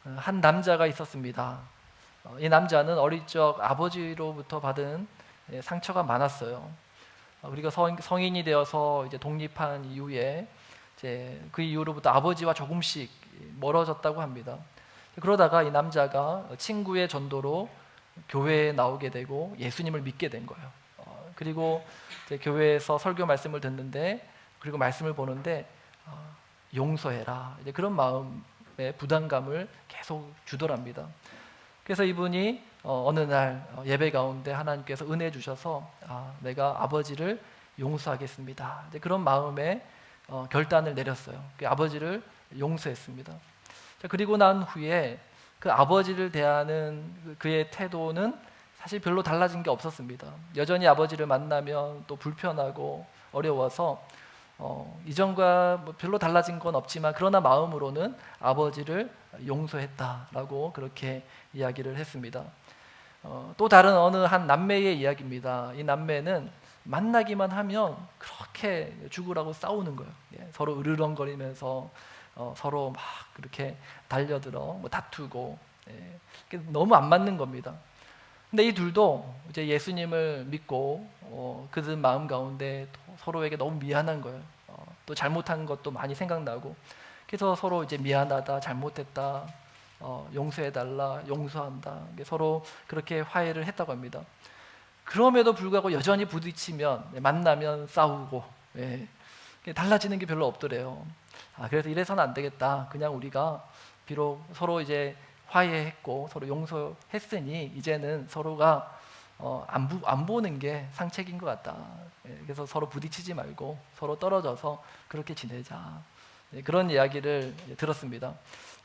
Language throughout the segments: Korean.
한 남자가 있었습니다. 이 남자는 어릴 적 아버지로부터 받은 상처가 많았어요. 그리고 성인이 되어서 이제 독립한 이후에 이제 그 이후로부터 아버지와 조금씩 멀어졌다고 합니다. 그러다가 이 남자가 친구의 전도로 교회에 나오게 되고 예수님을 믿게 된 거예요. 그리고 이제 교회에서 설교 말씀을 듣는데, 그리고 말씀을 보는데 용서해라, 이제 그런 마음의 부담감을 계속 주더랍니다. 그래서 이분이 어느 날 예배 가운데 하나님께서 은혜 주셔서 내가 아버지를 용서하겠습니다, 이제 그런 마음에 결단을 내렸어요. 그 아버지를 용서했습니다. 그리고 난 후에 그 아버지를 대하는 그의 태도는 사실 별로 달라진 게 없었습니다. 여전히 아버지를 만나면 또 불편하고 어려워서 이전과 뭐 별로 달라진 건 없지만, 그러나 마음으로는 아버지를 용서했다라고 그렇게 이야기를 했습니다. 또 다른 어느 한 남매의 이야기입니다. 이 남매는 만나기만 하면 그렇게 죽으라고 싸우는 거예요. 서로 으르렁거리면서 서로 막 그렇게 달려들어 뭐 다투고, 너무 안 맞는 겁니다. 근데 이 둘도 이제 예수님을 믿고 그들 마음 가운데 서로에게 너무 미안한 거예요. 또 잘못한 것도 많이 생각나고, 그래서 서로 이제 미안하다, 잘못했다, 용서해달라, 용서한다, 서로 그렇게 화해를 했다고 합니다. 그럼에도 불구하고 여전히 부딪히면, 만나면 싸우고, 달라지는 게 별로 없더래요. 그래서 이래서는 안 되겠다. 그냥 우리가 비록 서로 이제 화해했고 서로 용서했으니 이제는 서로가 안 보는 게 상책인 것 같다. 그래서 서로 부딪히지 말고 서로 떨어져서 그렇게 지내자. 그런 이야기를 들었습니다.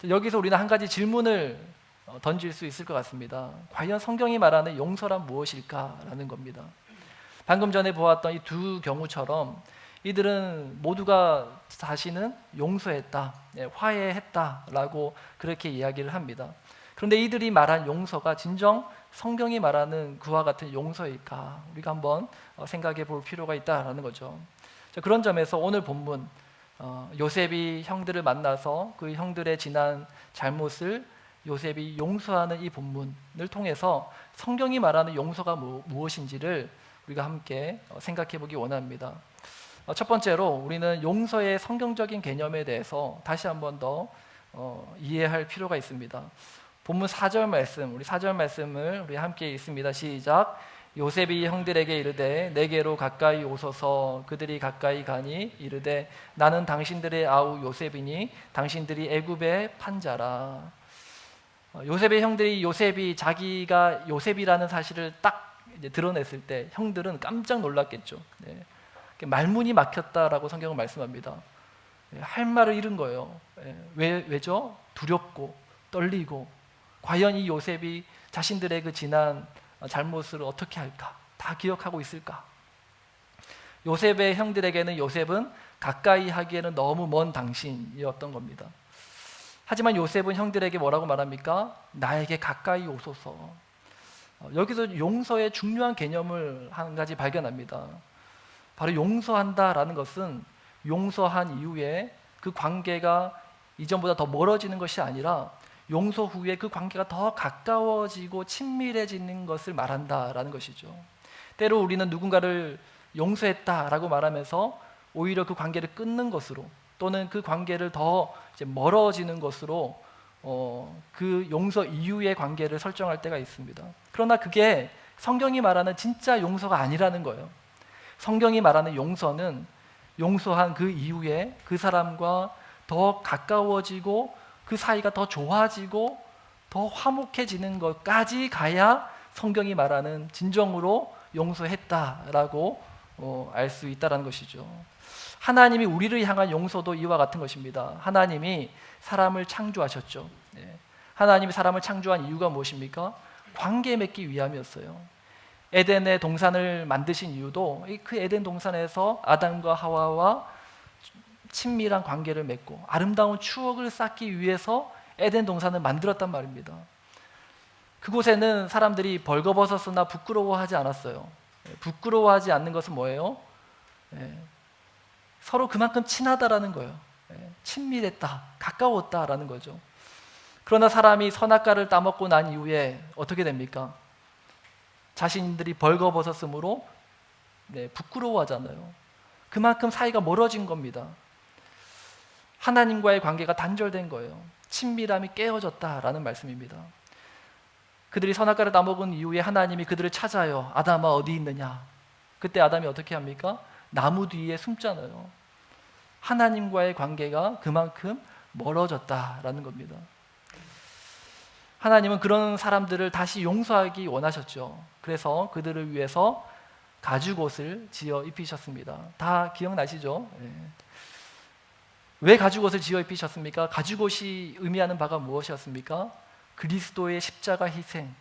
여기서 우리는 한 가지 질문을 던질 수 있을 것 같습니다. 과연 성경이 말하는 용서란 무엇일까라는 겁니다. 방금 전에 보았던 이 두 경우처럼 이들은 모두가 자신은 용서했다, 화해했다라고 그렇게 이야기를 합니다. 그런데 이들이 말한 용서가 진정 성경이 말하는 그와 같은 용서일까? 우리가 한번 생각해 볼 필요가 있다라는 거죠. 그런 점에서 오늘 본문, 요셉이 형들을 만나서 그 형들의 지난 잘못을 요셉이 용서하는 이 본문을 통해서 성경이 말하는 용서가 무엇인지를 우리가 함께 생각해 보기 원합니다. 첫 번째로 우리는 용서의 성경적인 개념에 대해서 다시 한번 더 이해할 필요가 있습니다. 본문 4절 말씀, 우리 4절 말씀을 우리 함께 읽습니다. 시작. 요셉이 형들에게 이르되 내게로 가까이 오소서. 그들이 가까이 가니 이르되 나는 당신들의 아우 요셉이니 당신들이 애굽의 판자라. 요셉의 형들이 요셉이 자기가 요셉이라는 사실을 딱 이제 드러냈을 때 형들은 깜짝 놀랐겠죠. 말문이 막혔다라고 성경은 말씀합니다. 할 말을 잃은 거예요. 왜죠? 두렵고 떨리고, 과연 이 요셉이 자신들의 그 지난 잘못을 어떻게 할까? 다 기억하고 있을까? 요셉의 형들에게는 요셉은 가까이 하기에는 너무 먼 당신이었던 겁니다. 하지만 요셉은 형들에게 뭐라고 말합니까? 나에게 가까이 오소서. 여기서 용서의 중요한 개념을 한 가지 발견합니다. 바로 용서한다라는 것은 용서한 이후에 그 관계가 이전보다 더 멀어지는 것이 아니라 용서 후에 그 관계가 더 가까워지고 친밀해지는 것을 말한다라는 것이죠. 때로 우리는 누군가를 용서했다라고 말하면서 오히려 그 관계를 끊는 것으로, 또는 그 관계를 더 이제 멀어지는 것으로 그 용서 이후의 관계를 설정할 때가 있습니다. 그러나 그게 성경이 말하는 진짜 용서가 아니라는 거예요. 성경이 말하는 용서는 용서한 그 이후에 그 사람과 더 가까워지고 그 사이가 더 좋아지고 더 화목해지는 것까지 가야 성경이 말하는 진정으로 용서했다라고 알 수 있다는 것이죠. 하나님이 우리를 향한 용서도 이와 같은 것입니다. 하나님이 사람을 창조하셨죠. 하나님이 사람을 창조한 이유가 무엇입니까? 관계 맺기 위함이었어요. 에덴의 동산을 만드신 이유도 그 에덴 동산에서 아담과 하와와 친밀한 관계를 맺고 아름다운 추억을 쌓기 위해서 에덴 동산을 만들었단 말입니다. 그곳에는 사람들이 벌거벗었으나 부끄러워하지 않았어요. 부끄러워하지 않는 것은 뭐예요? 서로 그만큼 친하다라는 거예요. 친밀했다, 가까웠다라는 거죠. 그러나 사람이 선악과를 따먹고 난 이후에 어떻게 됩니까? 자신들이 벌거벗었으므로 부끄러워하잖아요. 그만큼 사이가 멀어진 겁니다. 하나님과의 관계가 단절된 거예요. 친밀함이 깨어졌다라는 말씀입니다. 그들이 선악과를 따먹은 이후에 하나님이 그들을 찾아요. 아담아 어디 있느냐? 그때 아담이 어떻게 합니까? 나무 뒤에 숨잖아요. 하나님과의 관계가 그만큼 멀어졌다라는 겁니다. 하나님은 그런 사람들을 다시 용서하기 원하셨죠. 그래서 그들을 위해서 가죽옷을 지어 입히셨습니다. 다 기억나시죠? 왜 가죽옷을 지어 입히셨습니까? 가죽옷이 의미하는 바가 무엇이었습니까? 그리스도의 십자가 희생,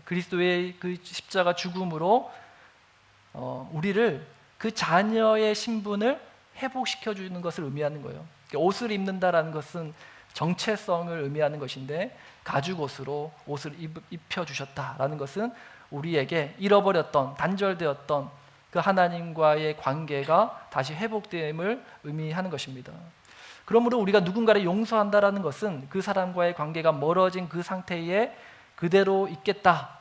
그리스도의 그 십자가 죽음으로 우리를 그 자녀의 신분을 회복시켜 주는 것을 의미하는 거예요. 옷을 입는다라는 것은 정체성을 의미하는 것인데 가죽옷으로 옷을 입혀주셨다라는 것은 우리에게 잃어버렸던, 단절되었던 그 하나님과의 관계가 다시 회복됨을 의미하는 것입니다. 그러므로 우리가 누군가를 용서한다라는 것은 그 사람과의 관계가 멀어진 그 상태에 그대로 있겠다,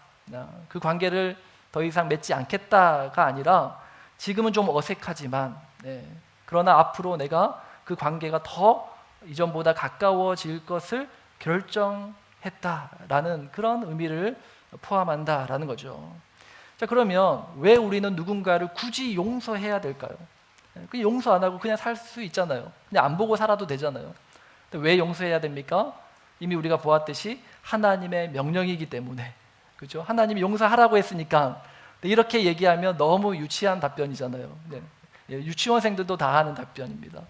그 관계를 더 이상 맺지 않겠다가 아니라 지금은 좀 어색하지만 그러나 앞으로 내가 그 관계가 더 이전보다 가까워질 것을 결정했다라는 그런 의미를 포함한다라는 거죠. 자, 그러면 왜 우리는 누군가를 굳이 용서해야 될까요? 그 용서 안 하고 그냥 살 수 있잖아요. 그냥 안 보고 살아도 되잖아요. 근데 왜 용서해야 됩니까? 이미 우리가 보았듯이 하나님의 명령이기 때문에, 그렇죠? 하나님이 용서하라고 했으니까. 이렇게 얘기하면 너무 유치한 답변이잖아요. 유치원생들도 다 하는 답변입니다.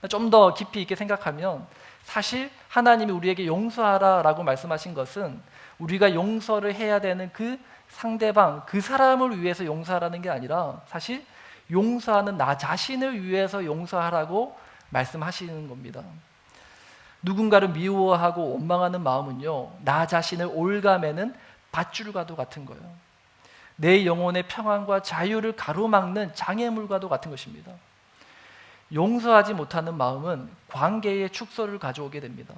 좀 더 깊이 있게 생각하면 사실 하나님이 우리에게 용서하라라고 말씀하신 것은 우리가 용서를 해야 되는 그 상대방, 그 사람을 위해서 용서하라는 게 아니라 사실 용서하는 나 자신을 위해서 용서하라고 말씀하시는 겁니다. 누군가를 미워하고 원망하는 마음은요, 나 자신을 올가매는 밧줄과도 같은 거예요. 내 영혼의 평안과 자유를 가로막는 장애물과도 같은 것입니다. 용서하지 못하는 마음은 관계의 축소를 가져오게 됩니다.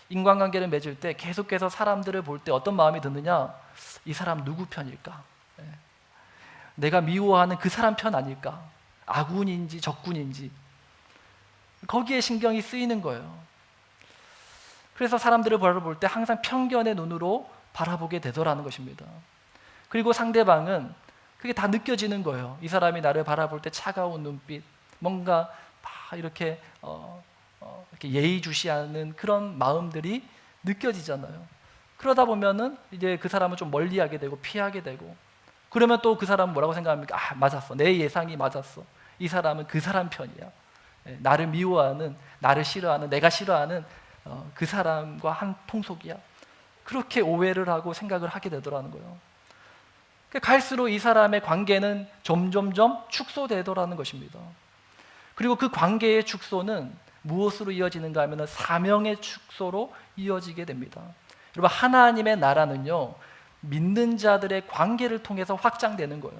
인간관계를 맺을 때 계속해서 사람들을 볼 때 어떤 마음이 드느냐? 이 사람 누구 편일까? 내가 미워하는 그 사람 편 아닐까? 아군인지 적군인지 거기에 신경이 쓰이는 거예요. 그래서 사람들을 바라볼 때 항상 편견의 눈으로 바라보게 되더라는 것입니다. 그리고 상대방은 그게 다 느껴지는 거예요. 이 사람이 나를 바라볼 때 차가운 눈빛, 뭔가 이렇게 예의주시하는 그런 마음들이 느껴지잖아요. 그러다 보면은 이제 그 사람을 좀 멀리하게 되고 피하게 되고, 그러면 또 그 사람은 뭐라고 생각합니까? 아, 맞았어. 내 예상이 맞았어. 이 사람은 그 사람 편이야. 나를 미워하는, 나를 싫어하는, 내가 싫어하는 그 사람과 한 통속이야. 그렇게 오해를 하고 생각을 하게 되더라는 거예요. 갈수록 이 사람의 관계는 점점점 축소되더라는 것입니다. 그리고 그 관계의 축소는 무엇으로 이어지는가 하면 사명의 축소로 이어지게 됩니다. 여러분, 하나님의 나라는요, 믿는 자들의 관계를 통해서 확장되는 거예요.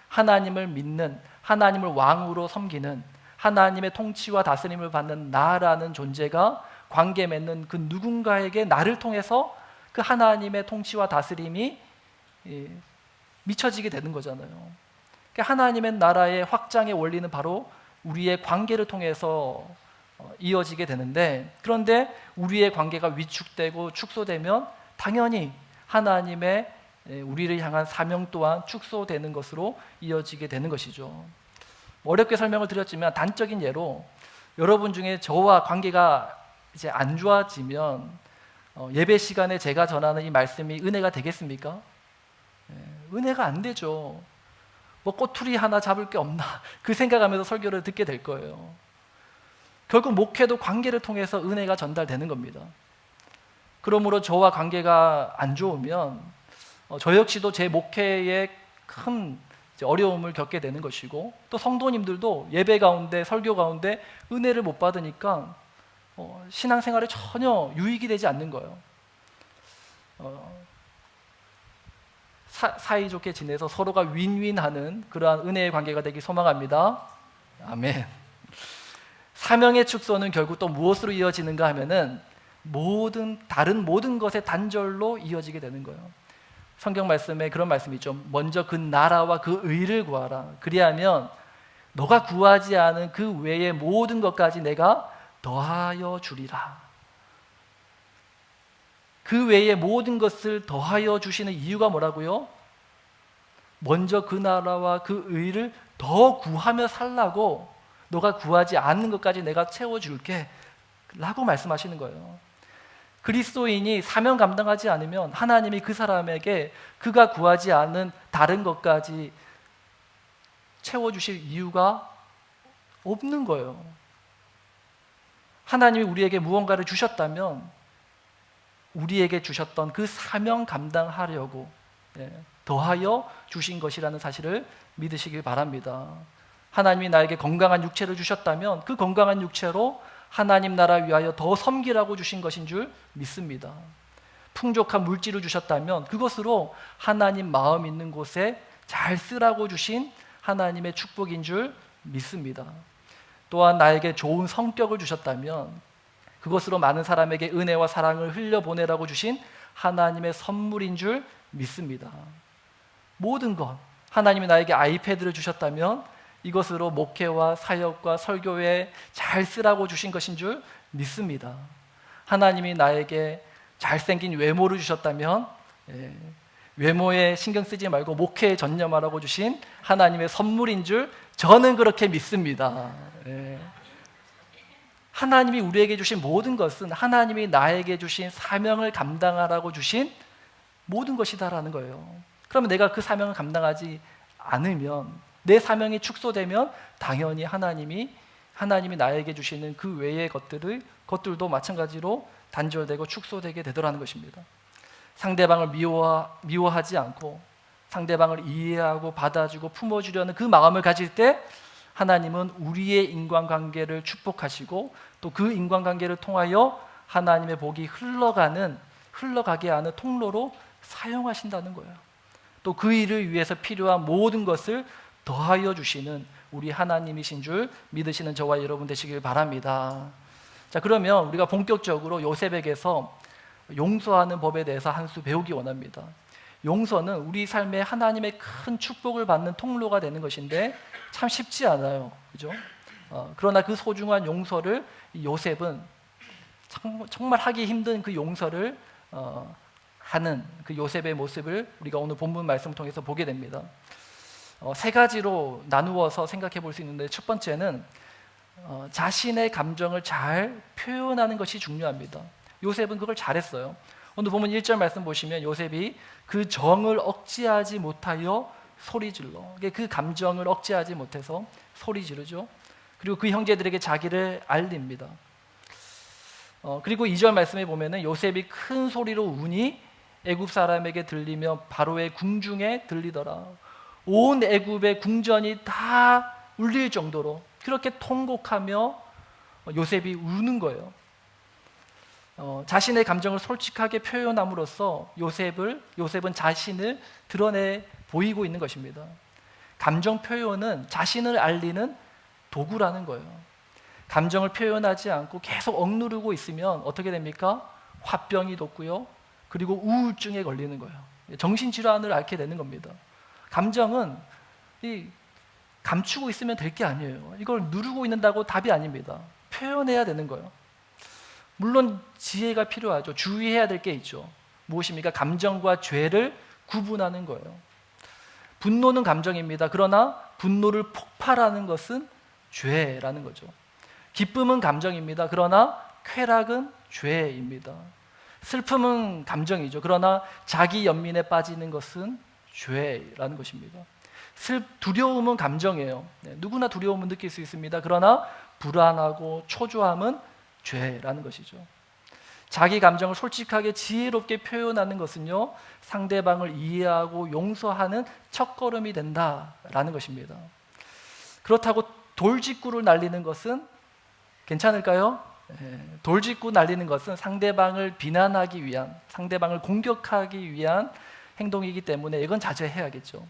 하나님을 믿는, 하나님을 왕으로 섬기는, 하나님의 통치와 다스림을 받는 나라는 존재가 관계 맺는 그 누군가에게 나를 통해서 그 하나님의 통치와 다스림이 미쳐지게 되는 거잖아요. 그러니까 하나님의 나라의 확장의 원리는 바로 우리의 관계를 통해서 이어지게 되는데, 그런데 우리의 관계가 위축되고 축소되면 당연히 하나님의 우리를 향한 사명 또한 축소되는 것으로 이어지게 되는 것이죠. 어렵게 설명을 드렸지만 단적인 예로 여러분 중에 저와 관계가 이제 안 좋아지면 예배 시간에 제가 전하는 이 말씀이 은혜가 되겠습니까? 은혜가 안 되죠. 뭐 꼬투리 하나 잡을 게 없나 그 생각하면서 설교를 듣게 될 거예요. 결국 목회도 관계를 통해서 은혜가 전달되는 겁니다. 그러므로 저와 관계가 안 좋으면 저 역시도 제 목회에 큰 어려움을 겪게 되는 것이고, 또 성도님들도 예배 가운데, 설교 가운데 은혜를 못 받으니까 신앙생활에 전혀 유익이 되지 않는 거예요. 사이좋게 지내서 서로가 윈윈하는 그러한 은혜의 관계가 되기 소망합니다. 아멘. 사명의 축소는 결국 또 무엇으로 이어지는가 하면은 다른 모든 것의 단절로 이어지게 되는 거예요. 성경 말씀에 그런 말씀이 있죠. 먼저 그 나라와 그 의를 구하라. 그리하면 너가 구하지 않은 그 외의 모든 것까지 내가 더하여 주리라. 그 외의 모든 것을 더하여 주시는 이유가 뭐라고요? 먼저 그 나라와 그 의를 더 구하며 살라고, 너가 구하지 않는 것까지 내가 채워줄게 라고 말씀하시는 거예요. 그리스도인이 사명 감당하지 않으면 하나님이 그 사람에게 그가 구하지 않는 다른 것까지 채워주실 이유가 없는 거예요. 하나님이 우리에게 무언가를 주셨다면 우리에게 주셨던 그 사명 감당하려고 더하여 주신 것이라는 사실을 믿으시길 바랍니다. 하나님이 나에게 건강한 육체를 주셨다면 그 건강한 육체로 하나님 나라 위하여 더 섬기라고 주신 것인 줄 믿습니다. 풍족한 물질을 주셨다면 그것으로 하나님 마음 있는 곳에 잘 쓰라고 주신 하나님의 축복인 줄 믿습니다. 또한 나에게 좋은 성격을 주셨다면 그것으로 많은 사람에게 은혜와 사랑을 흘려보내라고 주신 하나님의 선물인 줄 믿습니다. 모든 것, 하나님이 나에게 아이패드를 주셨다면 이것으로 목회와 사역과 설교에 잘 쓰라고 주신 것인 줄 믿습니다. 하나님이 나에게 잘생긴 외모를 주셨다면 외모에 신경 쓰지 말고 목회에 전념하라고 주신 하나님의 선물인 줄 저는 그렇게 믿습니다. 하나님이 우리에게 주신 모든 것은 하나님이 나에게 주신 사명을 감당하라고 주신 모든 것이다라는 거예요. 그러면 내가 그 사명을 감당하지 않으면, 내 사명이 축소되면 당연히 하나님이 나에게 주시는 그 외의 것들도 마찬가지로 단절되고 축소되게 되더라는 것입니다. 상대방을 미워하지 않고 상대방을 이해하고 받아주고 품어주려는 그 마음을 가질 때 하나님은 우리의 인간관계를 축복하시고 또 그 인간관계를 통하여 하나님의 복이 흘러가게 하는 통로로 사용하신다는 거예요. 또 그 일을 위해서 필요한 모든 것을 더하여 주시는 우리 하나님이신 줄 믿으시는 저와 여러분 되시길 바랍니다. 자, 그러면 우리가 본격적으로 요셉에게서 용서하는 법에 대해서 한 수 배우기 원합니다. 용서는 우리 삶에 하나님의 큰 축복을 받는 통로가 되는 것인데 참 쉽지 않아요. 그죠? 그러나 그 소중한 용서를 요셉은 정말 하기 힘든 그 용서를 하는 그 요셉의 모습을 우리가 오늘 본문 말씀을 통해서 보게 됩니다. 세 가지로 나누어서 생각해 볼 수 있는데, 첫 번째는 자신의 감정을 잘 표현하는 것이 중요합니다. 요셉은 그걸 잘했어요. 오늘 보면 1절 말씀 보시면 요셉이 그 정을 억제하지 못하여 소리질러, 그 감정을 억제하지 못해서 소리 지르죠. 그리고 그 형제들에게 자기를 알립니다. 그리고 2절 말씀에 보면은 요셉이 큰 소리로 우니 애굽 사람에게 들리며 바로의 궁중에 들리더라. 온 애굽의 궁전이 다 울릴 정도로 그렇게 통곡하며 요셉이 우는 거예요. 자신의 감정을 솔직하게 표현함으로써 요셉은 자신을 드러내 보이고 있는 것입니다. 감정 표현은 자신을 알리는 도구라는 거예요. 감정을 표현하지 않고 계속 억누르고 있으면 어떻게 됩니까? 화병이 돋고요. 그리고 우울증에 걸리는 거예요. 정신질환을 앓게 되는 겁니다. 감정은 감추고 있으면 될 게 아니에요. 이걸 누르고 있는다고 답이 아닙니다. 표현해야 되는 거예요. 물론 지혜가 필요하죠. 주의해야 될 게 있죠. 무엇입니까? 감정과 죄를 구분하는 거예요. 분노는 감정입니다. 그러나 분노를 폭발하는 것은 죄라는 거죠. 기쁨은 감정입니다. 그러나 쾌락은 죄입니다. 슬픔은 감정이죠. 그러나 자기 연민에 빠지는 것은 죄라는 것입니다. 두려움은 감정이에요. 누구나 두려움은 느낄 수 있습니다. 그러나 불안하고 초조함은 죄라는 것이죠. 자기 감정을 솔직하게 지혜롭게 표현하는 것은요, 상대방을 이해하고 용서하는 첫걸음이 된다라는 것입니다. 그렇다고 돌직구를 날리는 것은 괜찮을까요? 돌직구 날리는 것은 상대방을 비난하기 위한, 상대방을 공격하기 위한 행동이기 때문에 이건 자제해야겠죠.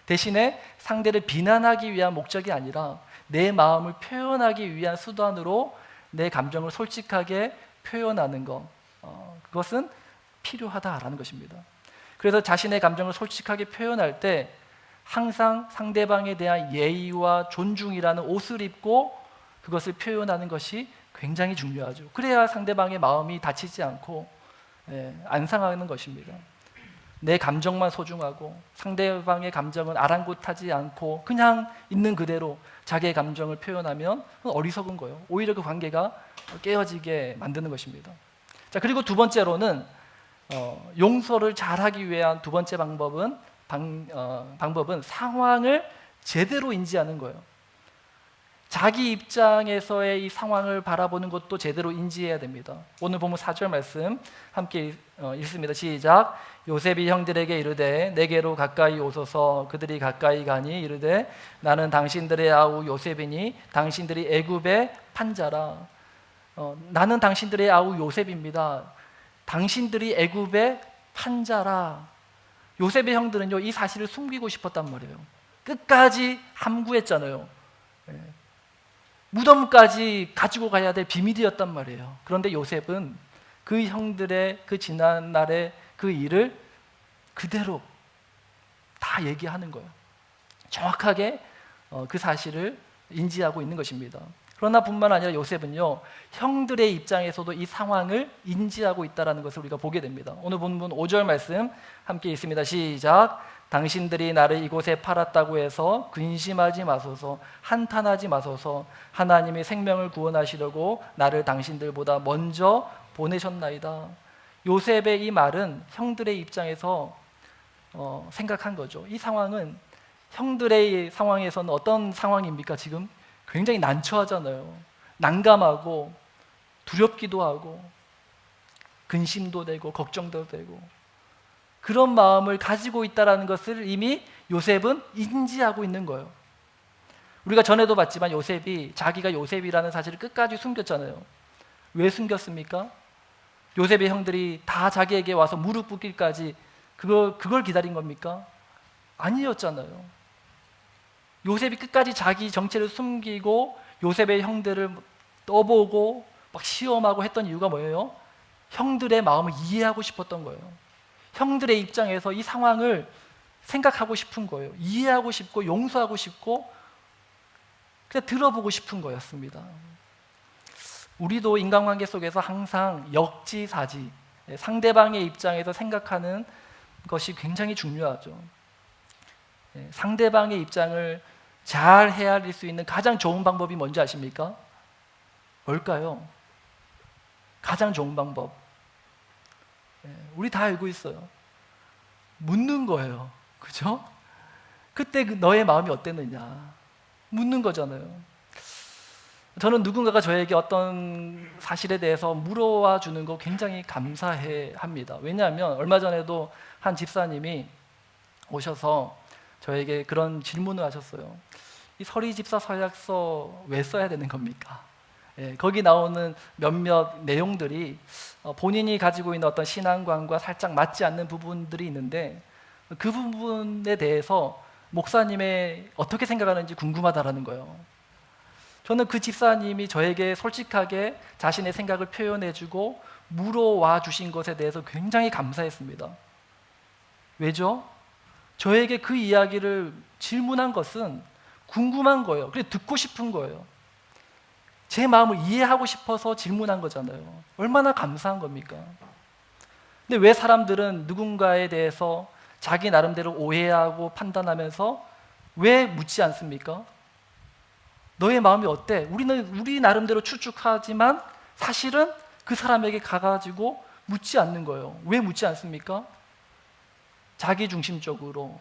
대신에 상대를 비난하기 위한 목적이 아니라 내 마음을 표현하기 위한 수단으로 내 감정을 솔직하게 표현하는 것, 그것은 필요하다라는 것입니다. 그래서 자신의 감정을 솔직하게 표현할 때 항상 상대방에 대한 예의와 존중이라는 옷을 입고 그것을 표현하는 것이 굉장히 중요하죠. 그래야 상대방의 마음이 다치지 않고 안 상하는 것입니다. 내 감정만 소중하고 상대방의 감정은 아랑곳하지 않고 그냥 있는 그대로 자기의 감정을 표현하면 어리석은 거예요. 오히려 그 관계가 깨어지게 만드는 것입니다. 자, 그리고 두 번째로는 용서를 잘하기 위한 두 번째 방법은 상황을 제대로 인지하는 거예요. 자기 입장에서의 이 상황을 바라보는 것도 제대로 인지해야 됩니다. 오늘 보면 4절 말씀 함께 읽습니다. 시작. 요셉이 형들에게 이르되 내게로 가까이 오소서. 그들이 가까이 가니 이르되 나는 당신들의 아우 요셉이니 당신들이 애굽의 판자라. 나는 당신들의 아우 요셉입니다. 당신들이 애굽의 판자라. 요셉의 형들은요, 이 사실을 숨기고 싶었단 말이에요. 끝까지 함구했잖아요. 무덤까지 가지고 가야 될 비밀이었단 말이에요. 그런데 요셉은 그 형들의 그 지난 날의 그 일을 그대로 다 얘기하는 거예요. 정확하게 그 사실을 인지하고 있는 것입니다. 그러나 뿐만 아니라 요셉은요, 형들의 입장에서도 이 상황을 인지하고 있다는 것을 우리가 보게 됩니다. 오늘 본문 5절 말씀 함께 읽습니다. 시작. 당신들이 나를 이곳에 팔았다고 해서 근심하지 마소서, 한탄하지 마소서. 하나님이 생명을 구원하시려고 나를 당신들보다 먼저 보내셨나이다. 요셉의 이 말은 형들의 입장에서 생각한 거죠. 이 상황은 형들의 상황에서는 어떤 상황입니까? 지금 굉장히 난처하잖아요. 난감하고 두렵기도 하고 근심도 되고 걱정도 되고 그런 마음을 가지고 있다는 것을 이미 요셉은 인지하고 있는 거예요. 우리가 전에도 봤지만 요셉이 자기가 요셉이라는 사실을 끝까지 숨겼잖아요. 왜 숨겼습니까? 요셉의 형들이 다 자기에게 와서 무릎 꿇기까지 그걸 기다린 겁니까? 아니었잖아요. 요셉이 끝까지 자기 정체를 숨기고 요셉의 형들을 떠보고 막 시험하고 했던 이유가 뭐예요? 형들의 마음을 이해하고 싶었던 거예요. 형들의 입장에서 이 상황을 생각하고 싶은 거예요. 이해하고 싶고 용서하고 싶고 그냥 들어보고 싶은 거였습니다. 우리도 인간관계 속에서 항상 역지사지, 상대방의 입장에서 생각하는 것이 굉장히 중요하죠. 상대방의 입장을 잘 헤아릴 수 있는 가장 좋은 방법이 뭔지 아십니까? 뭘까요? 가장 좋은 방법. 우리 다 알고 있어요. 묻는 거예요. 그죠? 그때 너의 마음이 어땠느냐? 묻는 거잖아요. 저는 누군가가 저에게 어떤 사실에 대해서 물어와 주는 거 굉장히 감사해 합니다. 왜냐하면 얼마 전에도 한 집사님이 오셔서 저에게 그런 질문을 하셨어요. 이 서리집사 서약서 왜 써야 되는 겁니까? 거기 나오는 몇몇 내용들이 본인이 가지고 있는 어떤 신앙관과 살짝 맞지 않는 부분들이 있는데 그 부분에 대해서 목사님의 어떻게 생각하는지 궁금하다라는 거예요. 저는 그 집사님이 저에게 솔직하게 자신의 생각을 표현해주고 물어와 주신 것에 대해서 굉장히 감사했습니다. 왜죠? 저에게 그 이야기를 질문한 것은 궁금한 거예요. 그래서 듣고 싶은 거예요. 제 마음을 이해하고 싶어서 질문한 거잖아요. 얼마나 감사한 겁니까? 근데 왜 사람들은 누군가에 대해서 자기 나름대로 오해하고 판단하면서 왜 묻지 않습니까? 너의 마음이 어때? 우리 나름대로 추측하지만 사실은 그 사람에게 가가지고 묻지 않는 거예요. 왜 묻지 않습니까? 자기 중심적으로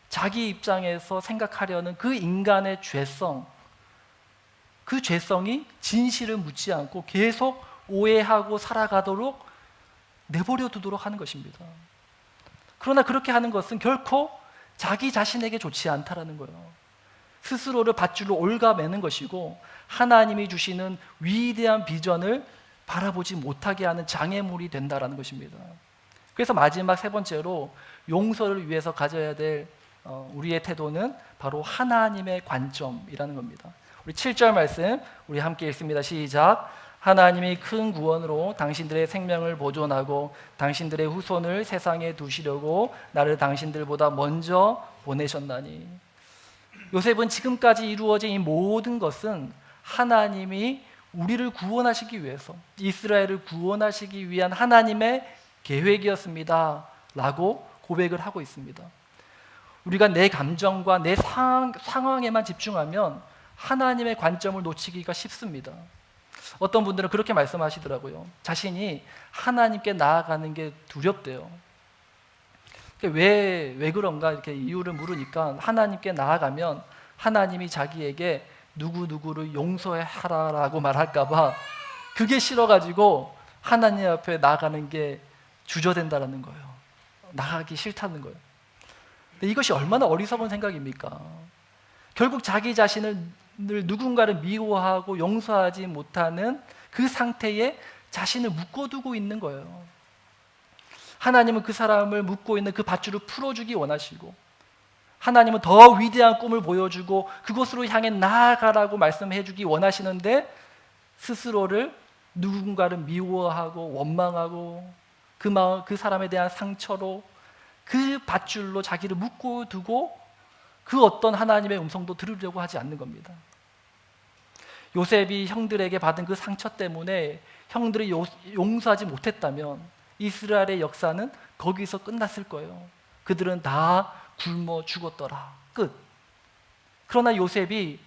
자기 입장에서 생각하려는 그 인간의 죄성, 그 죄성이 진실을 묻지 않고 계속 오해하고 살아가도록 내버려 두도록 하는 것입니다. 그러나 그렇게 하는 것은 결코 자기 자신에게 좋지 않다라는 거예요. 스스로를 밧줄로 올가매는 것이고 하나님이 주시는 위대한 비전을 바라보지 못하게 하는 장애물이 된다라는 것입니다. 그래서 마지막 세 번째로 용서를 위해서 가져야 될 우리의 태도는 바로 하나님의 관점이라는 겁니다. 우리 7절 말씀 우리 함께 읽습니다. 시작. 하나님이 큰 구원으로 당신들의 생명을 보존하고 당신들의 후손을 세상에 두시려고 나를 당신들보다 먼저 보내셨나니. 요셉은 지금까지 이루어진 이 모든 것은 하나님이 우리를 구원하시기 위해서, 이스라엘을 구원하시기 위한 하나님의 계획이었습니다 라고 고백을 하고 있습니다. 우리가 내 감정과 내 상황에만 집중하면 하나님의 관점을 놓치기가 쉽습니다. 어떤 분들은 그렇게 말씀하시더라고요. 자신이 하나님께 나아가는 게 두렵대요. 왜 그런가 이렇게 이유를 물으니까 하나님께 나아가면 하나님이 자기에게 누구누구를 용서하라라고 말할까봐 그게 싫어가지고 하나님 앞에 나아가는 게 주저된다라는 거예요. 나가기 싫다는 거예요. 근데 이것이 얼마나 어리석은 생각입니까? 결국 자기 자신을 누군가를 미워하고 용서하지 못하는 그 상태에 자신을 묶어두고 있는 거예요. 하나님은 그 사람을 묶고 있는 그 밧줄을 풀어주기 원하시고, 하나님은 더 위대한 꿈을 보여주고 그곳으로 향해 나아가라고 말씀해주기 원하시는데, 스스로를 누군가를 미워하고 원망하고 그 사람에 대한 상처로 그 밧줄로 자기를 묶어두고 그 어떤 하나님의 음성도 들으려고 하지 않는 겁니다. 요셉이 형들에게 받은 그 상처 때문에 형들이 용서하지 못했다면 이스라엘의 역사는 거기서 끝났을 거예요. 그들은 다 굶어 죽었더라. 끝. 그러나 요셉이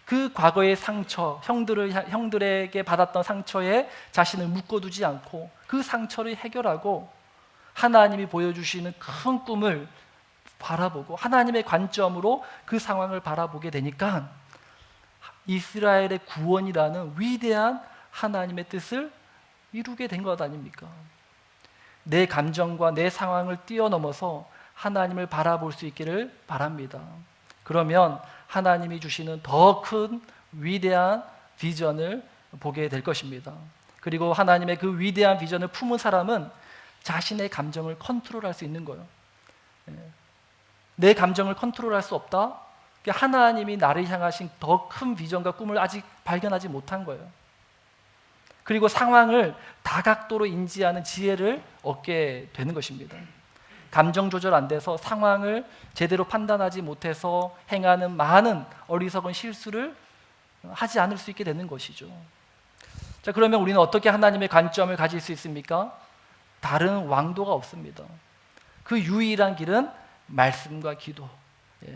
그 과거의 상처, 형들에게 받았던 상처에 자신을 묶어두지 않고 그 상처를 해결하고 하나님이 보여주시는 큰 꿈을 바라보고 하나님의 관점으로 그 상황을 바라보게 되니까 이스라엘의 구원이라는 위대한 하나님의 뜻을 이루게 된 것 아닙니까? 내 감정과 내 상황을 뛰어넘어서 하나님을 바라볼 수 있기를 바랍니다. 그러면 하나님이 주시는 더 큰 위대한 비전을 보게 될 것입니다. 그리고 하나님의 그 위대한 비전을 품은 사람은 자신의 감정을 컨트롤할 수 있는 거예요. 내 감정을 컨트롤할 수 없다? 하나님이 나를 향하신 더 큰 비전과 꿈을 아직 발견하지 못한 거예요. 그리고 상황을 다각도로 인지하는 지혜를 얻게 되는 것입니다. 감정 조절 안 돼서 상황을 제대로 판단하지 못해서 행하는 많은 어리석은 실수를 하지 않을 수 있게 되는 것이죠. 자, 그러면 우리는 어떻게 하나님의 관점을 가질 수 있습니까? 다른 왕도가 없습니다. 그 유일한 길은 말씀과 기도.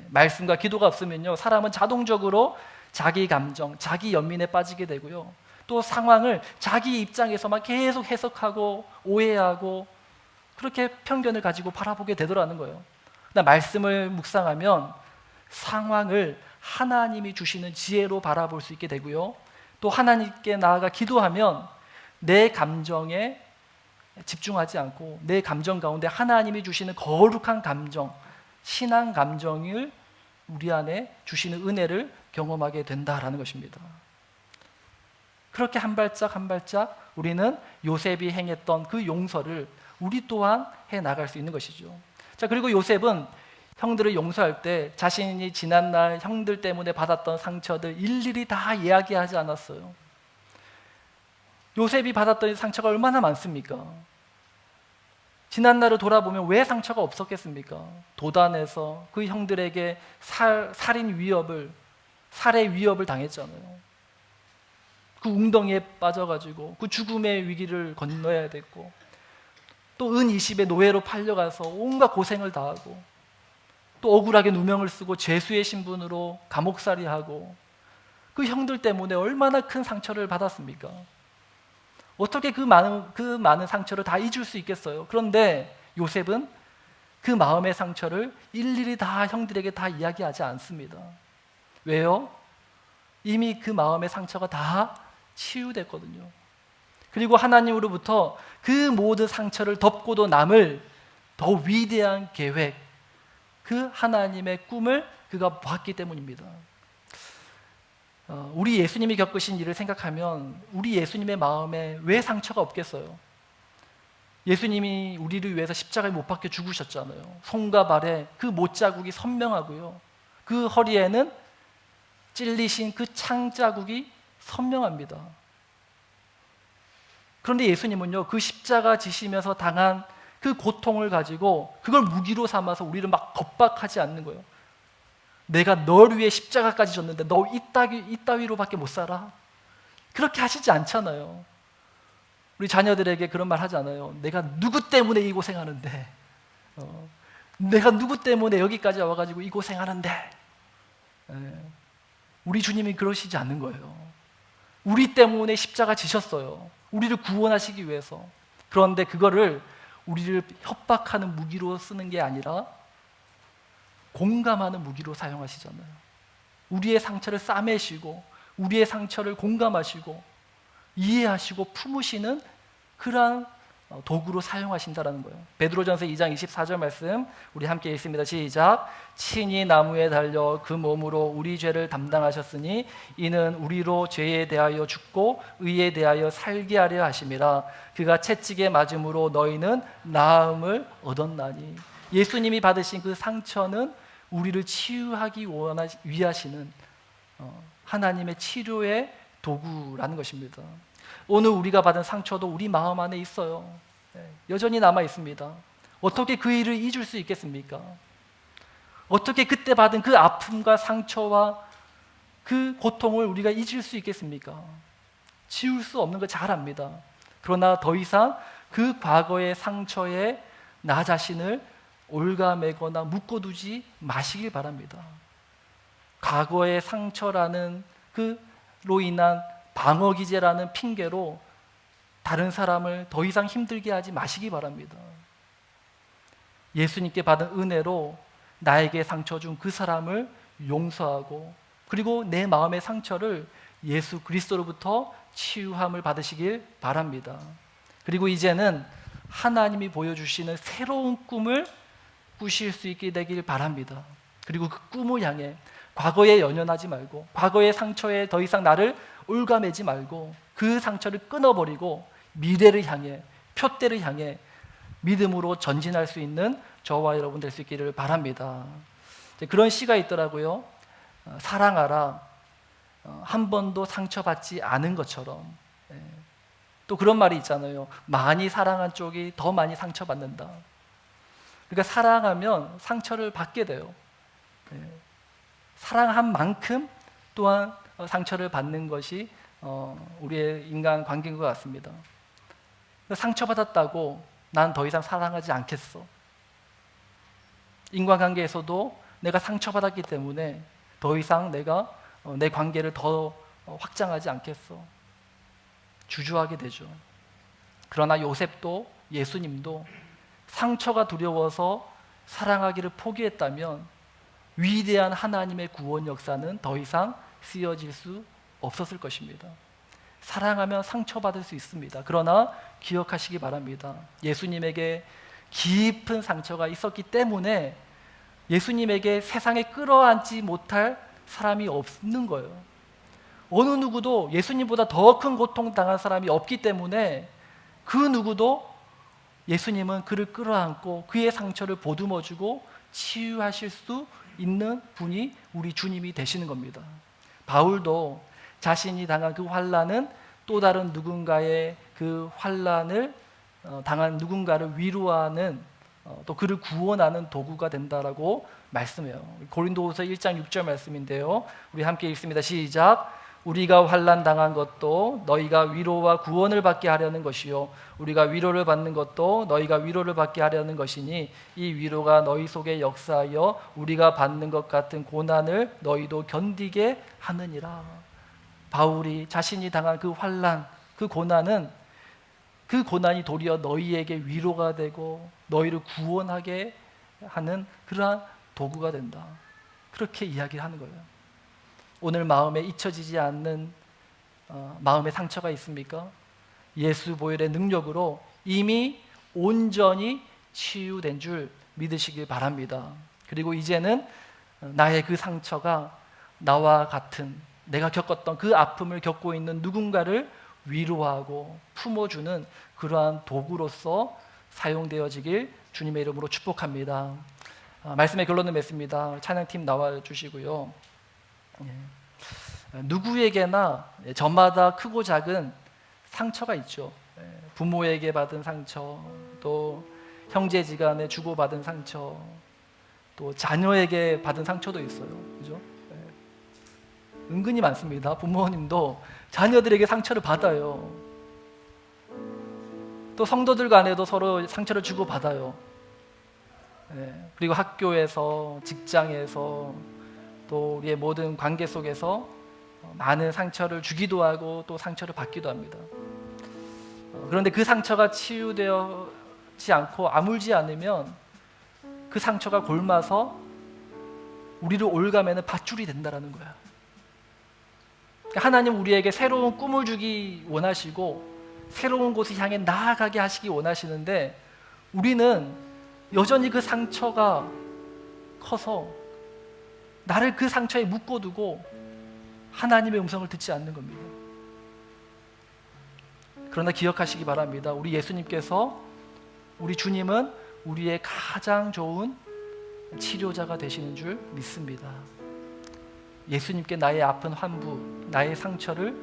말씀과 기도가 없으면요, 사람은 자동적으로 자기 감정, 자기 연민에 빠지게 되고요, 또 상황을 자기 입장에서만 계속 해석하고 오해하고 그렇게 편견을 가지고 바라보게 되더라는 거예요. 그러나 말씀을 묵상하면 상황을 하나님이 주시는 지혜로 바라볼 수 있게 되고요, 또 하나님께 나아가 기도하면 내 감정에 집중하지 않고 내 감정 가운데 하나님이 주시는 거룩한 감정, 신앙 감정을 우리 안에 주시는 은혜를 경험하게 된다라는 것입니다. 그렇게 한 발짝 한 발짝 우리는 요셉이 행했던 그 용서를 우리 또한 해 나갈 수 있는 것이죠. 자, 그리고 요셉은 형들을 용서할 때 자신이 지난날 형들 때문에 받았던 상처들 일일이 다 이야기하지 않았어요. 요셉이 받았던 상처가 얼마나 많습니까? 지난날을 돌아보면 왜 상처가 없었겠습니까? 도단에서 그 형들에게 살인 위협을, 살해 위협을 당했잖아요. 그 웅덩이에 빠져가지고 그 죽음의 위기를 건너야 됐고, 또 은20의 노예로 팔려가서 온갖 고생을 다하고, 또 억울하게 누명을 쓰고 죄수의 신분으로 감옥살이하고, 그 형들 때문에 얼마나 큰 상처를 받았습니까? 어떻게 그 많은 상처를 다 잊을 수 있겠어요? 그런데 요셉은 그 마음의 상처를 일일이 다 형들에게 다 이야기하지 않습니다. 왜요? 이미 그 마음의 상처가 다 치유됐거든요. 그리고 하나님으로부터 그 모든 상처를 덮고도 남을 더 위대한 계획, 그 하나님의 꿈을 그가 봤기 때문입니다. 우리 예수님이 겪으신 일을 생각하면 우리 예수님의 마음에 왜 상처가 없겠어요? 예수님이 우리를 위해서 십자가에 못 박혀 죽으셨잖아요. 손과 발에 그 못자국이 선명하고요, 그 허리에는 찔리신 그 창자국이 선명합니다. 그런데 예수님은요, 그 십자가 지시면서 당한 그 고통을 가지고 그걸 무기로 삼아서 우리를 막 겁박하지 않는 거예요. 내가 널 위해 십자가까지 졌는데 너 이따위로밖에 못 살아? 그렇게 하시지 않잖아요. 우리 자녀들에게 그런 말 하지 않아요. 내가 누구 때문에 이 고생하는데, 내가 누구 때문에 여기까지 와가지고 이 고생하는데. 우리 주님이 그러시지 않는 거예요. 우리 때문에 십자가 지셨어요. 우리를 구원하시기 위해서. 그런데 그거를 우리를 협박하는 무기로 쓰는 게 아니라 공감하는 무기로 사용하시잖아요. 우리의 상처를 싸매시고 우리의 상처를 공감하시고 이해하시고 품으시는 그러한 도구로 사용하신다라는 거예요. 베드로전서 2장 24절 말씀 우리 함께 읽습니다. 시작. 친히 나무에 달려 그 몸으로 우리 죄를 담당하셨으니 이는 우리로 죄에 대하여 죽고 의에 대하여 살게 하려 하심이라. 그가 채찍에 맞음으로 너희는 나음을 얻었나니. 예수님이 받으신 그 상처는 우리를 치유하기 위하시는 하나님의 치료의 도구라는 것입니다. 오늘 우리가 받은 상처도 우리 마음 안에 있어요. 여전히 남아 있습니다. 어떻게 그 일을 잊을 수 있겠습니까? 어떻게 그때 받은 그 아픔과 상처와 그 고통을 우리가 잊을 수 있겠습니까? 지울 수 없는 거 잘 압니다. 그러나 더 이상 그 과거의 상처에 나 자신을 올가매거나 묶어두지 마시길 바랍니다. 과거의 상처라는 그로 인한 방어기제라는 핑계로 다른 사람을 더 이상 힘들게 하지 마시기 바랍니다. 예수님께 받은 은혜로 나에게 상처 준 그 사람을 용서하고 그리고 내 마음의 상처를 예수 그리스도로부터 치유함을 받으시길 바랍니다. 그리고 이제는 하나님이 보여주시는 새로운 꿈을 꾸실 수 있게 되길 바랍니다. 그리고 그 꿈을 향해 과거에 연연하지 말고 과거의 상처에 더 이상 나를 올가매지 말고 그 상처를 끊어버리고 미래를 향해 표대를 향해 믿음으로 전진할 수 있는 저와 여러분 될 수 있기를 바랍니다. 그런 시가 있더라고요. 사랑하라 한 번도 상처받지 않은 것처럼. 또 그런 말이 있잖아요. 많이 사랑한 쪽이 더 많이 상처받는다. 그러니까 사랑하면 상처를 받게 돼요. 사랑한 만큼 또한 상처를 받는 것이 우리의 인간 관계인 것 같습니다. 상처받았다고 난 더 이상 사랑하지 않겠어. 인간관계에서도 내가 상처받았기 때문에 더 이상 내가 내 관계를 더 확장하지 않겠어. 주저하게 되죠. 그러나 요셉도 예수님도 상처가 두려워서 사랑하기를 포기했다면 위대한 하나님의 구원 역사는 더 이상 쓰여질 수 없었을 것입니다. 사랑하면 상처받을 수 있습니다. 그러나 기억하시기 바랍니다. 예수님에게 깊은 상처가 있었기 때문에 예수님에게 세상에 끌어안지 못할 사람이 없는 거예요. 어느 누구도 예수님보다 더 큰 고통 당한 사람이 없기 때문에 그 누구도 예수님은 그를 끌어안고 그의 상처를 보듬어주고 치유하실 수 있는 분이 우리 주님이 되시는 겁니다. 바울도 자신이 당한 그 환난은 또 다른 누군가의 그 환난을 당한 누군가를 위로하는 또 그를 구원하는 도구가 된다라고 말씀해요. 고린도후서 1장 6절 말씀인데요. 우리 함께 읽습니다. 시작. 우리가 환난 당한 것도 너희가 위로와 구원을 받게 하려는 것이요 우리가 위로를 받는 것도 너희가 위로를 받게 하려는 것이니 이 위로가 너희 속에 역사하여 우리가 받는 것 같은 고난을 너희도 견디게 하느니라. 바울이 자신이 당한 그 환난, 그 고난은 그 고난이 도리어 너희에게 위로가 되고 너희를 구원하게 하는 그러한 도구가 된다. 그렇게 이야기하는 거예요. 오늘 마음에 잊혀지지 않는 마음의 상처가 있습니까? 예수 보혈의 능력으로 이미 온전히 치유된 줄 믿으시길 바랍니다. 그리고 이제는 나의 그 상처가 나와 같은 내가 겪었던 그 아픔을 겪고 있는 누군가를 위로하고 품어주는 그러한 도구로서 사용되어지길 주님의 이름으로 축복합니다. 말씀의 결론을 맺습니다. 찬양팀 나와주시고요. 누구에게나 저마다 크고 작은 상처가 있죠. 부모에게 받은 상처, 또 형제지간에 주고받은 상처, 또 자녀에게 받은 상처도 있어요. 그죠? 은근히 많습니다. 부모님도 자녀들에게 상처를 받아요. 또 성도들 간에도 서로 상처를 주고받아요. 그리고 학교에서, 직장에서, 또 우리의 모든 관계 속에서 많은 상처를 주기도 하고 또 상처를 받기도 합니다. 그런데 그 상처가 치유되지 않고 아물지 않으면 그 상처가 골마서 우리를 올가매는 밧줄이 된다라는 거야. 하나님 우리에게 새로운 꿈을 주기 원하시고 새로운 곳을 향해 나아가게 하시기 원하시는데 우리는 여전히 그 상처가 커서 나를 그 상처에 묶어두고 하나님의 음성을 듣지 않는 겁니다. 그러나 기억하시기 바랍니다. 우리 예수님께서, 우리 주님은 우리의 가장 좋은 치료자가 되시는 줄 믿습니다. 예수님께 나의 아픈 환부, 나의 상처를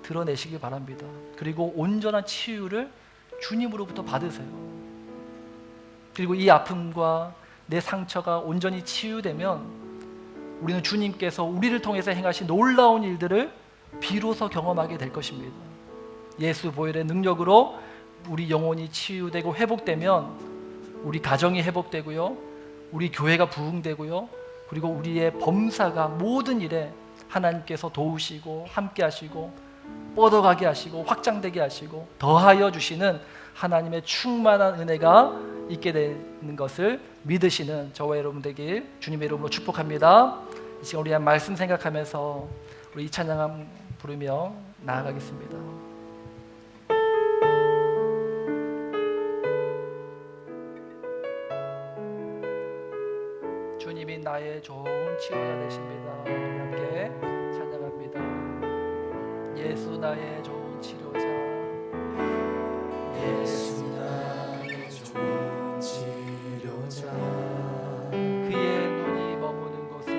드러내시기 바랍니다. 그리고 온전한 치유를 주님으로부터 받으세요. 그리고 이 아픔과 내 상처가 온전히 치유되면 우리는 주님께서 우리를 통해서 행하신 놀라운 일들을 비로소 경험하게 될 것입니다. 예수 보혈의 능력으로 우리 영혼이 치유되고 회복되면 우리 가정이 회복되고요, 우리 교회가 부흥되고요, 그리고 우리의 범사가 모든 일에 하나님께서 도우시고 함께 하시고 뻗어가게 하시고 확장되게 하시고 더하여 주시는 하나님의 충만한 은혜가 있게 되는 것을 믿으시는 저와 여러분 되길 주님의 이름으로 축복합니다. 이 시간 우리 한 말씀 생각하면서 우리 이 찬양 부르며 나아가겠습니다. 주님이 나의 좋은 치료자 되십니다. 우리 함께 찬양합니다. 예수 나의 좋은 치료자, 예수 나의 좋은 치료자, 그의 눈이 머무는 곳은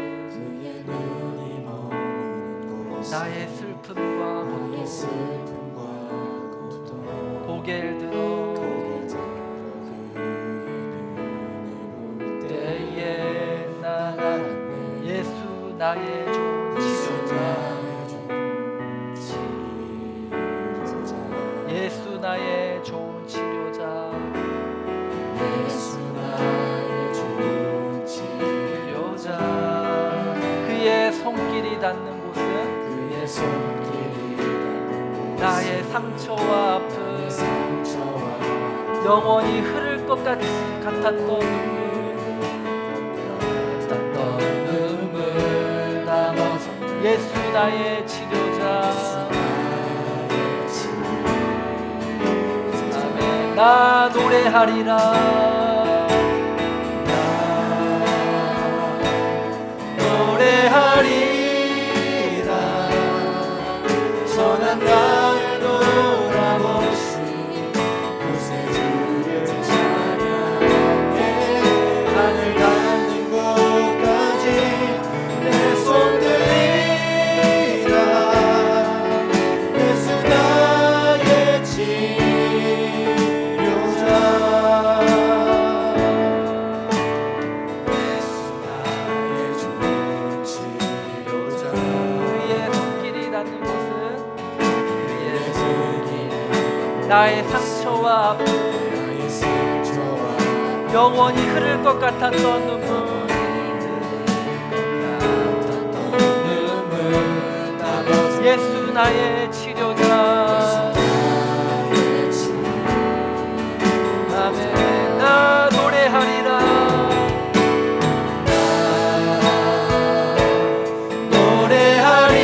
나의 슬픔과 고통, 고개를 들어 때에 나는 예수 나의 좋은 치료자, 예수 나의 좋은 치료자, 예수 나의 좋은 치료자, 그의 손길이 닿는 곳은 그의 손길이 닿는 곳은 나의 상처와 아픔, 영원히 흐를 것 같았던 눈물 담아서 예수 나의 치료자, 아멘. 나 노래하리라, 나 노래하리라, 선한 나를 돌아보시 구세주를 찬양해 하늘 닿는 곳까지 내 손 들리라 예수 나의 치료자 예수 나의 좋은 치료자 그의 손길이 닿는 곳은 그의 손길이 나의 상처와 아픔, 나의 상처와 영원히 흐를 것 같았던 눈물, 눈물 담아서 예수 나의 치료자, 아멘. 나 노래하리라, 노래하리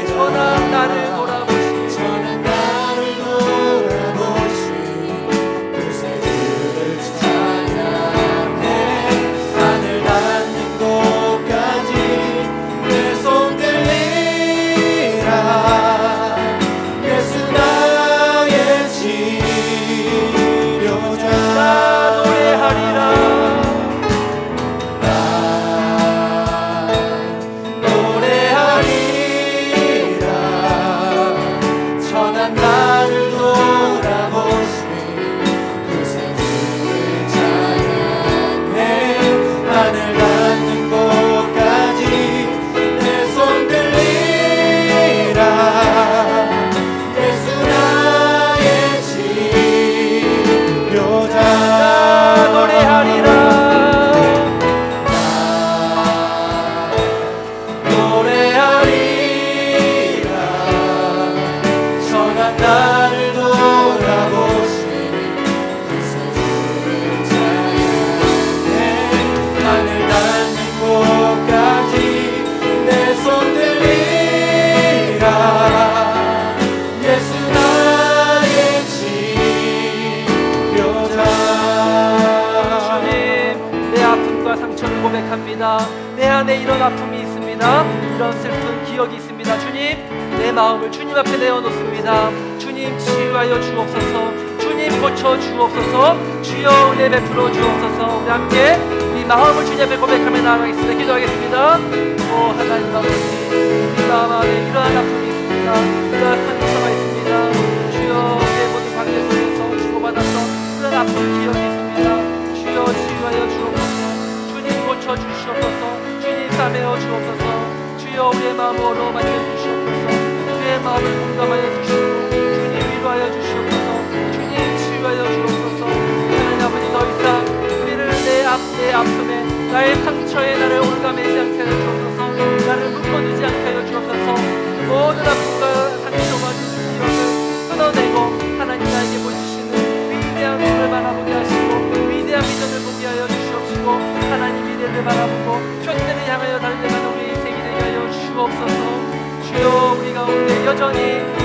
선한 나를 돌아보시 저는 나를 돌아보시 구세주를 찬양해 하늘 닿는 곳까지 내 손 들리라 고백합니다. 내 안에 이런 아픔이 있습니다. 이런 슬픈 기억이 있습니다. 주님, 내 마음을 주님 앞에 내어놓습니다. 주님, 치유하여 주옵소서. 주님, 고쳐 주옵소서. 주여, 은혜 베풀어 주옵소서. 우리 함께 이 마음을 주님 앞에 고백하며 나아가겠습니다. 기도하겠습니다. 오 하나님 아버지, 이 마음 안에 이러한 아픔이 있습니다. 이러한 상처가 있습니다. 주여, 내 모든 관계 속에서 주고받았던 그런 아픈 기억이 있습니다. 주여, 치유하여 주옵소서. 주님, 고쳐 주시옵소서. 주님, 싸매어 주옵소서. 주여, 우리의 마음을 어루만져 주시옵소서. 우리의 마음을 공감하여 주시고 주님, 위로하여 주시옵소서. 주님, 치유하여 주옵소서. 하나님 아버지, 더 이상 우리를 내 아픔에, 나의 상처에 나를 올가매지 않게 하여 주옵소서. 나를 묶어두지 않게 하여 주옵소서. 모든 아픔과 상처와 기억을 끊어내고 하나님 나에게 보여주시는 위대한 꿈을 바라보게 하시고 위대한 비전을 보게 하여 주시옵시고 하나님 미래를 바라보고 현대를 향하여 달려가는 우리 인생이 되게 하여 주옵소서. 주여, 우리 가운데 여전히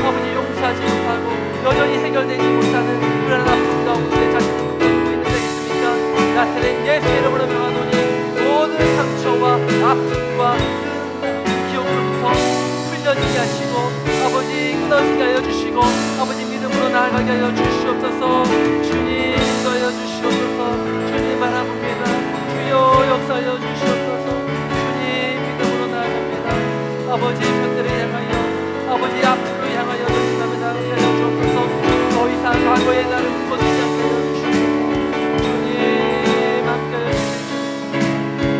아버지 용서하지 못하고 여전히 해결되지 못하는 그런 아픔 가운데 자신을 묶어두고 있는 데 있습니까? 나사렛 예수 이름으로 명하노니 모든 상처와 아픔과 그 기억으로부터 풀려지게 하시고 아버지 끊어지게 하여 주시고 아버지 믿음으로 나아가게 하여 주시옵소서. 주님, 인도하여 주시옵소서. 주님 바라봅니다. 주여, 역사하여 주시옵소서. 주님, 믿음으로 나아갑니다. 아버지 편들을 향하여 아버지 앞으로 향하여 전진하며 나아가게 하여 주옵소서. 더 이상 과거의 나를 묶어두지 않게 하여 주시옵소서. 주님 함께 하여 주시옵소서.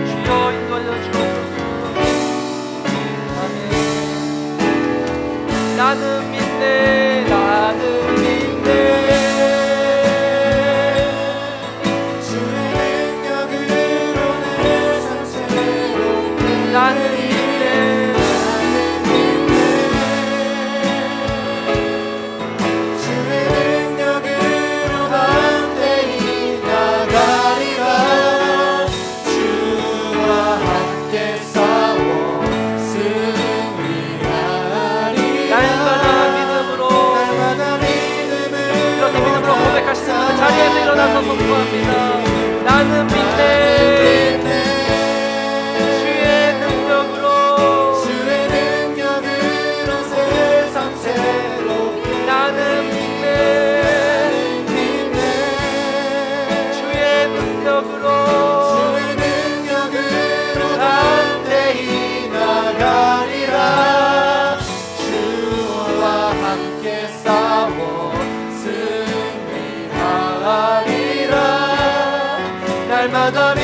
주여, 인도하여 주옵소서. 아멘. 나는 믿네, 나는 믿네. 주의 능력으로 내 삶 새롭게 나는 믿네. 주의 능력으로 담대히 나가리라. 주와 함께 싸워 승리하리라. 날마다 믿음으로 날마다 믿음으로 이렇게 믿음으로 고백하시는 분들 자리에서 일어나서 선포합니다. 나는 믿네. 주의 능력으로 주의 능력으로 세상 새롭게 나는 믿네. 주의 능력으로 주의 능력으로 담대히 나가리라. 주와 함께 싸워 승리하리라. 날마다